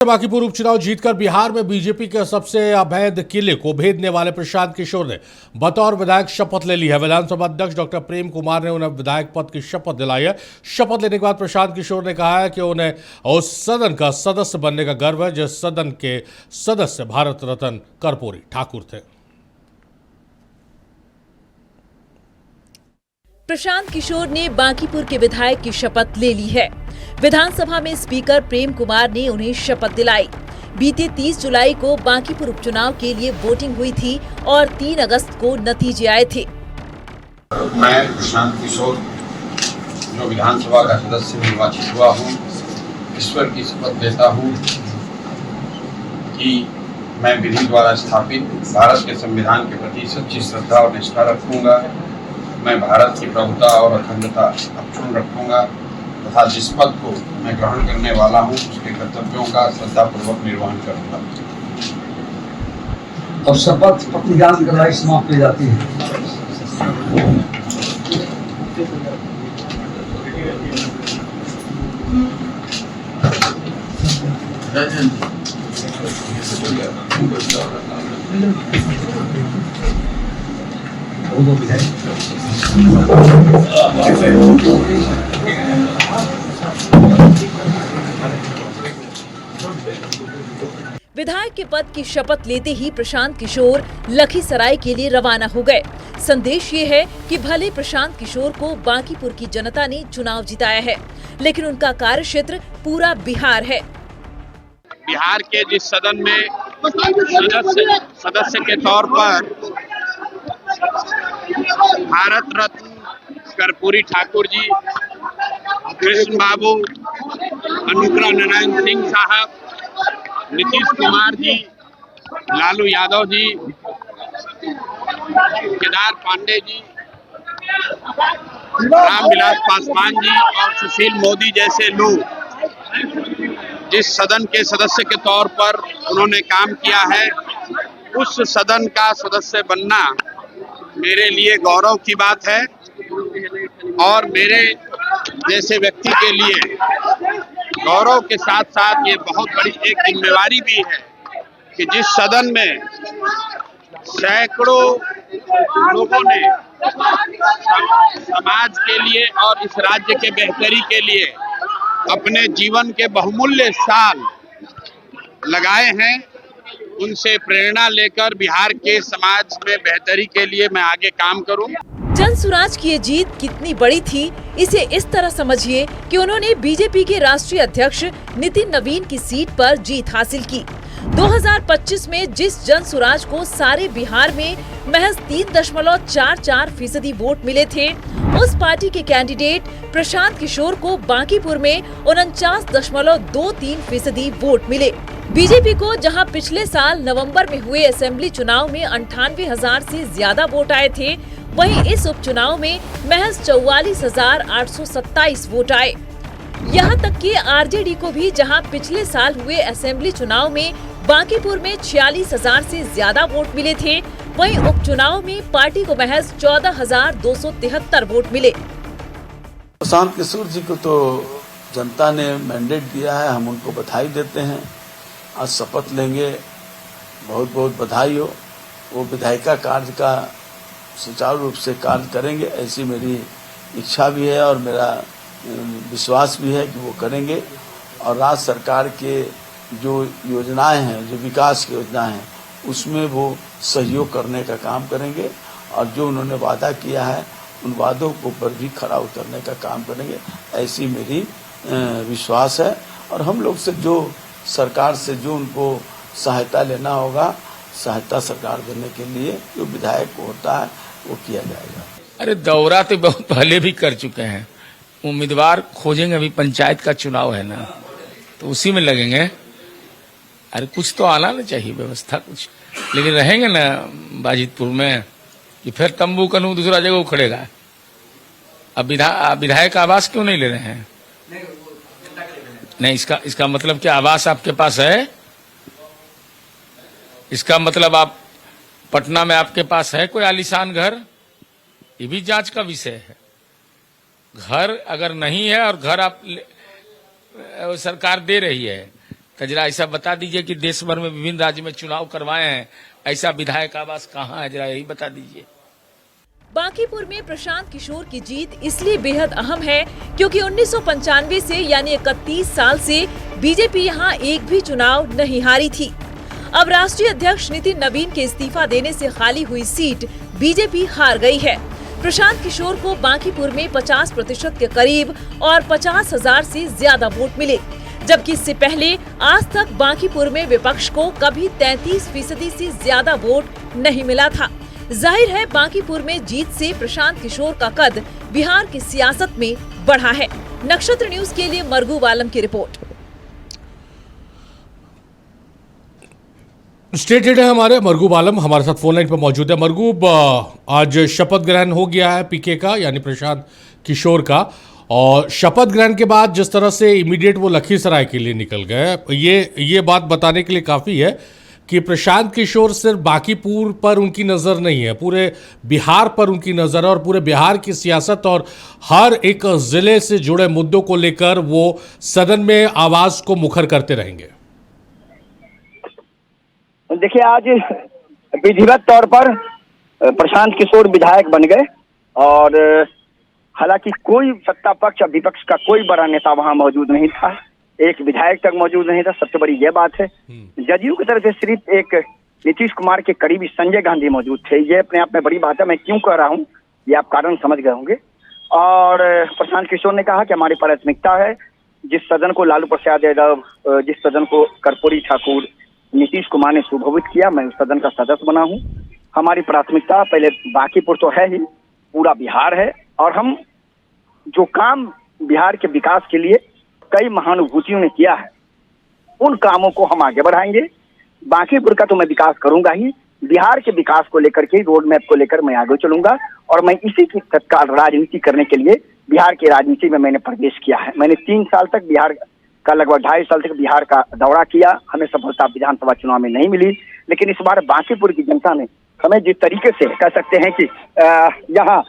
बांकीपुर उपचुनाव जीतकर बिहार में बीजेपी के सबसे अवैध किले को भेदने वाले प्रशांत किशोर ने बतौर विधायक शपथ ले ली है। विधानसभा अध्यक्ष डॉक्टर प्रेम कुमार ने उन्हें विधायक पद की शपथ दिलाई है। शपथ लेने के बाद प्रशांत किशोर ने कहा है कि उन्हें उस सदन का सदस्य बनने का गर्व है जिस सदन के सदस्य भारत रत्न कर्पूरी ठाकुर थे। प्रशांत किशोर ने बांकीपुर के विधायक की शपथ ले ली है। विधानसभा में स्पीकर प्रेम कुमार ने उन्हें शपथ दिलाई। बीते 30 जुलाई को बांकीपुर उपचुनाव के लिए वोटिंग हुई थी और 3 अगस्त को नतीजे आए थे। मैं प्रशांत किशोर जो विधानसभा का सदस्य निर्वाचित हुआ हूँ, ईश्वर की शपथ लेता हूँ कि मैं विधि द्वारा स्थापित भारत के संविधान के प्रति सच्ची श्रद्धा और निष्ठा रखूंगा। मैं भारत की प्रभुता और अखंडता अक्षुण्ण रखूंगा तथा जिस पद को मैं ग्रहण करने वाला हूं उसके कर्तव्यों का श्रद्धापूर्वक निर्वहन करूंगा। और शपथ प्रतिज्ञान करवाई समाप्त की जाती है। विधायक के पद की शपथ लेते ही प्रशांत किशोर लखीसराय के लिए रवाना हो गए। संदेश ये है कि भले प्रशांत किशोर को बांकीपुर की जनता ने चुनाव जिताया है, लेकिन उनका कार्यक्षेत्र पूरा बिहार है। बिहार के जिस सदन में सदस्य के तौर पर भारत रत्न कर्पूरी ठाकुर जी, कृष्ण बाबू, अनुग्रह नारायण सिंह साहब, नीतीश कुमार जी, लालू यादव जी, केदार पांडे जी, रामविलास पासवान जी और सुशील मोदी जैसे लोग जिस सदन के सदस्य के तौर पर उन्होंने काम किया है, उस सदन का सदस्य बनना मेरे लिए गौरव की बात है और मेरे जैसे व्यक्ति के लिए गौरव के साथ साथ ये बहुत बड़ी एक जिम्मेवारी भी है कि जिस सदन में सैकड़ों लोगों ने समाज के लिए और इस राज्य के बेहतरी के लिए अपने जीवन के बहुमूल्य साल लगाए हैं, उनसे प्रेरणा लेकर बिहार के समाज में बेहतरी के लिए मैं आगे काम करूं। जन सुराज की ये जीत कितनी बड़ी थी, इसे इस तरह समझिए कि उन्होंने बीजेपी के राष्ट्रीय अध्यक्ष नितिन नवीन की सीट पर जीत हासिल की। 2025 में जिस जन सुराज को सारे बिहार में महज 3.44% वोट मिले थे, उस पार्टी के कैंडिडेट प्रशांत किशोर को बांकीपुर में 49.23% वोट मिले। बीजेपी को जहां पिछले साल नवंबर में हुए असेंबली चुनाव में 98,000 से ज्यादा वोट आए थे, वहीं इस उपचुनाव में महज 44,827 वोट आए। यहां तक कि आरजेडी को भी जहां पिछले साल हुए असेंबली चुनाव में बांकीपुर में 46,000 से ज्यादा वोट मिले थे, वहीं उपचुनाव में पार्टी को महज 14,273 वोट मिले। प्रशांत किशोर जी को तो जनता ने मैंडेट दिया है, हम उनको बधाई देते हैं। आज शपथ लेंगे, बहुत बहुत बधाई हो। वो विधायिका कार्य का सुचारू रूप से कार्य करेंगे, ऐसी मेरी इच्छा भी है और मेरा विश्वास भी है कि वो करेंगे। और राज्य सरकार के जो योजनाएं हैं, जो विकास की योजनाएं हैं, उसमें वो सहयोग करने का काम करेंगे और जो उन्होंने वादा किया है उन वादों को पर भी खरा उतरने का काम करेंगे, ऐसी मेरी विश्वास है। और हम लोग से जो सरकार से जो उनको सहायता लेना होगा, सहायता सरकार देने के लिए जो विधायक को होता है वो किया जाएगा। अरे दौरा तो बहुत पहले भी कर चुके हैं, उम्मीदवार खोजेंगे। अभी पंचायत का चुनाव है ना, तो उसी में लगेंगे। अरे कुछ तो आना ना चाहिए व्यवस्था कुछ, लेकिन रहेंगे ना बाजितपुर में कि फिर तंबू कनू दूसरा जगह उखड़ेगा। अब विधायक आवास क्यों नहीं ले रहे हैं? नहीं, इसका मतलब क्या आवास आपके पास है? इसका मतलब आप पटना में आपके पास है कोई आलीशान घर? ये भी जांच का विषय है। घर अगर नहीं है और घर आप सरकार दे रही है तो जरा ऐसा बता दीजिए कि देश भर में विभिन्न राज्य में चुनाव करवाए हैं, ऐसा विधायक आवास कहाँ है, जरा यही बता दीजिए। बांकीपुर में प्रशांत किशोर की जीत इसलिए बेहद अहम है क्योंकि 1995 से यानी 31 साल से बीजेपी यहां एक भी चुनाव नहीं हारी थी। अब राष्ट्रीय अध्यक्ष नितिन नवीन के इस्तीफा देने से खाली हुई सीट बीजेपी हार गई है। प्रशांत किशोर को बांकीपुर में 50% के करीब और 50,000 से ज्यादा वोट मिले, जबकि इससे पहले आज तक बांकीपुर में विपक्ष को कभी 33% से ज्यादा वोट नहीं मिला था। जाहिर है बांकीपुर में जीत से प्रशांत किशोर का कद बिहार की सियासत में बढ़ा है। नक्षत्र न्यूज के लिए मरगू वालम की रिपोर्ट। स्टेट हेड है हमारे मरगू बालम, हमारे साथ फोन लाइन पर मौजूद है। मरगू, आज शपथ ग्रहण हो गया है पीके का यानी प्रशांत किशोर का, और शपथ ग्रहण के बाद जिस तरह से इमीडिएट वो लखीसराय के लिए निकल गए, ये बात बताने के लिए काफ़ी है कि प्रशांत किशोर सिर्फ बांकीपुर पर उनकी नज़र नहीं है, पूरे बिहार पर उनकी नज़र है और पूरे बिहार की सियासत और हर एक ज़िले से जुड़े मुद्दों को लेकर वो सदन में आवाज़ को मुखर करते रहेंगे। देखिए, आज विधिवत तौर पर प्रशांत किशोर विधायक बन गए और हालांकि कोई सत्ता पक्ष और विपक्ष का कोई बड़ा नेता वहां मौजूद नहीं था, एक विधायक तक मौजूद नहीं था। सबसे बड़ी यह बात है, जदयू की तरफ से सिर्फ एक नीतीश कुमार के करीबी संजय गांधी मौजूद थे। ये अपने आप में बड़ी बात है। मैं क्यों कह रहा हूँ ये आप कारण समझ गए होंगे। और प्रशांत किशोर ने कहा कि हमारी प्राथमिकता है जिस सदन को लालू प्रसाद यादव, जिस सदन को कर्पूरी ठाकुर, नीतीश कुमार ने सुभवित किया, मैं उस सदन का सदस्य बना हूँ। हमारी प्राथमिकता पहले बांकीपुर तो है ही, पूरा बिहार है, और हम जो काम बिहार के विकास के लिए कई महानुभूतियों ने किया है उन कामों को हम आगे बढ़ाएंगे। बांकीपुर का तो मैं विकास करूंगा ही, बिहार के विकास को लेकर के, रोड मैप को लेकर मैं आगे चलूंगा। और मैं इसी की तत्काल राजनीति करने के लिए बिहार की राजनीति में मैंने प्रवेश किया है। मैंने 3 साल तक बिहार का, लगभग 2.5 साल तक बिहार का दौरा किया। हमें सफलता विधानसभा चुनाव में नहीं मिली, लेकिन इस बार बांकीपुर की जनता ने हमें जिस तरीके से कह सकते हैं कि यहाँ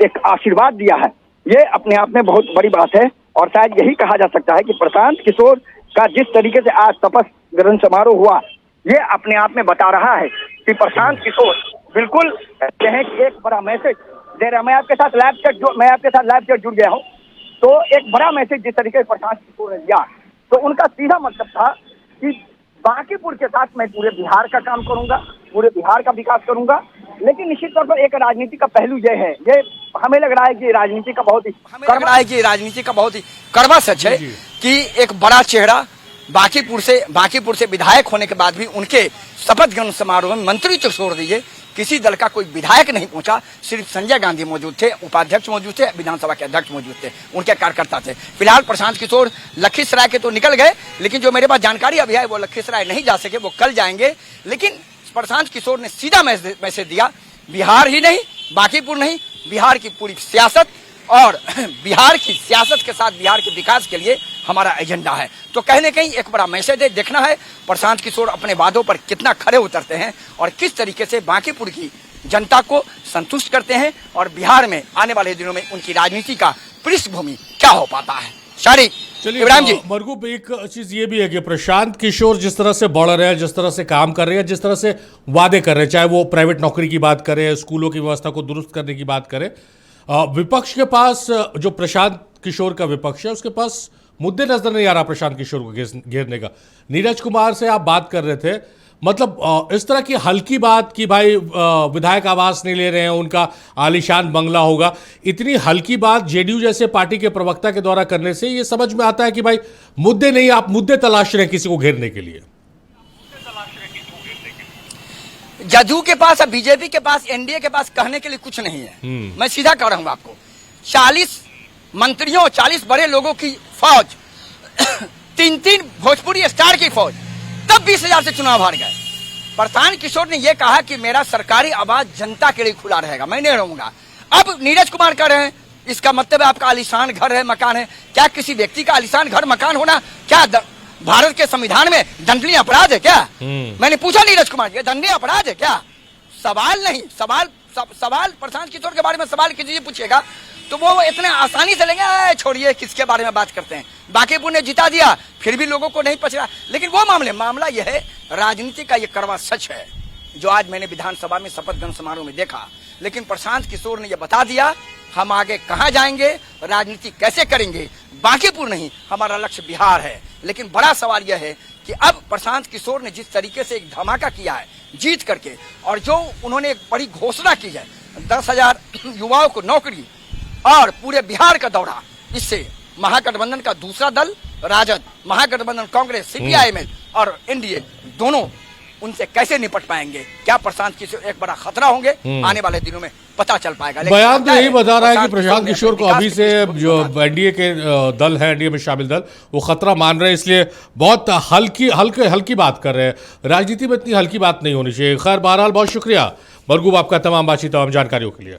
एक आशीर्वाद दिया है, ये अपने आप में बहुत बड़ी बात है। और शायद यही कहा जा सकता है कि प्रशांत किशोर का जिस तरीके से आज शपथ ग्रहण समारोह हुआ, ये अपने आप में बता रहा है कि प्रशांत किशोर बिल्कुल कहते हैं कि एक बड़ा मैसेज दे रहा है। मैं आपके साथ लाइव चैट जुड़ गया हूँ, तो एक बड़ा मैसेज जिस तरीके से प्रशांत किशोर ने दिया, तो उनका सीधा मतलब था कि बांकीपुर के साथ मैं पूरे बिहार का काम करूंगा, पूरे बिहार का विकास करूंगा। लेकिन निश्चित तौर पर एक राजनीति का पहलू ये है, ये हमें लग रहा है कि राजनीति का बहुत ही कड़वा सच है कि एक बड़ा चेहरा बांकीपुर से विधायक होने के बाद भी उनके शपथ ग्रहण समारोह में मंत्री तो छोड़ दीजिए, किसी दल का कोई विधायक नहीं पहुंचा। सिर्फ संजय गांधी मौजूद थे, उपाध्यक्ष मौजूद थे, विधानसभा के अध्यक्ष मौजूद थे, उनके कार्यकर्ता थे। फिलहाल प्रशांत किशोर लखीसराय के तो निकल गए, लेकिन जो मेरे पास जानकारी अभी है वो लखीसराय नहीं जा सके, वो कल जाएंगे। लेकिन प्रशांत किशोर ने सीधा मैसेज दिया, बिहार ही नहीं, बांकीपुर नहीं, बिहार की पूरी सियासत और बिहार की सियासत के साथ बिहार के विकास के लिए हमारा एजेंडा है। तो कहीं न कहीं एक बड़ा मैसेज है। देखना है प्रशांत किशोर अपने वादों पर कितना खरे उतरते हैं और किस तरीके से बांकीपुर की जनता को संतुष्ट करते हैं, और बिहार में आने वाले दिनों में उनकी राजनीति का पृष्ठभूमि क्या हो पाता है। चलिए इब्राहिम जी, मरगू, एक चीज ये भी है कि प्रशांत किशोर जिस तरह से बढ़ रहे हैं, जिस तरह से काम कर रहे हैं, जिस तरह से वादे कर रहे हैं, चाहे वो प्राइवेट नौकरी की बात करें, स्कूलों की व्यवस्था को दुरुस्त करने की बात करें, विपक्ष के पास, जो प्रशांत किशोर का विपक्ष है, उसके पास मुद्दे नजर नहीं आ रहा प्रशांत किशोर को घेरने का। नीरज कुमार से आप बात कर रहे थे, मतलब इस तरह की हल्की बात कि भाई विधायक आवास नहीं ले रहे हैं, उनका आलीशान बंगला होगा, इतनी हल्की बात जेडीयू जैसे पार्टी के प्रवक्ता के द्वारा करने से ये समझ में आता है कि भाई मुद्दे नहीं, आप मुद्दे तलाश रहे हैं किसी को घेरने के लिए। जदयू के पास, बीजेपी के पास, एनडीए के पास कहने के लिए कुछ नहीं है। मैं सीधा कह रहा हूं आपको, 40 मंत्रियों, 40 बड़े लोगों की फौज, 3 भोजपुरी स्टार की फौज, तब 20,000 से चुनाव हार गए। प्रशांत किशोर ने यह कहा कि मेरा सरकारी आवाज जनता के लिए खुला रहेगा, मैं नहीं रहूंगा। अब नीरज कुमार कह रहे हैं, इसका मतलब है आपका आलीशान घर है, मकान है। क्या किसी व्यक्ति का आलीशान घर मकान होना क्या भारत के संविधान में दंडनीय अपराध है क्या? मैंने पूछा नीरज कुमार, ये दंडनीय अपराध है क्या? सवाल नहीं, सवाल सवाल प्रशांत किशोर के बारे में सवाल किसी पूछेगा तो वो इतने आसानी से लेंगे, छोड़िए किसके बारे में बात करते हैं, बांकीपुर ने जिता दिया फिर भी लोगों को नहीं पछड़ा। लेकिन वो मामला यह है, राजनीति का ये कड़वा सच है जो आज मैंने विधानसभा में शपथ ग्रहण समारोह में देखा। लेकिन प्रशांत किशोर ने यह बता दिया हम आगे कहां जाएंगे, राजनीति कैसे करेंगे, बांकीपुर नहीं, हमारा लक्ष्य बिहार है। लेकिन बड़ा सवाल यह है कि अब प्रशांत किशोर ने जिस तरीके से एक धमाका किया है जीत करके, और जो उन्होंने एक बड़ी घोषणा की है 10,000 युवाओं को नौकरी और पूरे बिहार का दौरा, इससे महागठबंधन का दूसरा दल राजद, महागठबंधन कांग्रेस, सीपीआई और एनडीए दोनों उनसे कैसे निपट पाएंगे, क्या प्रशांत किशोर एक बड़ा खतरा होंगे, आने वाले दिनों में पता चल पाएगा। बयान तो यही बता रहा है कि प्रशांत किशोर को अभी से जो एनडीए के दल है, एनडीए में शामिल दल, वो खतरा मान रहे हैं, इसलिए बहुत हल्की बात कर रहे हैं। राजनीति में इतनी हल्की बात नहीं होनी चाहिए। खैर बहरहाल बहुत शुक्रिया मरगूब आपका तमाम बातचीत तमाम जानकारियों के लिए।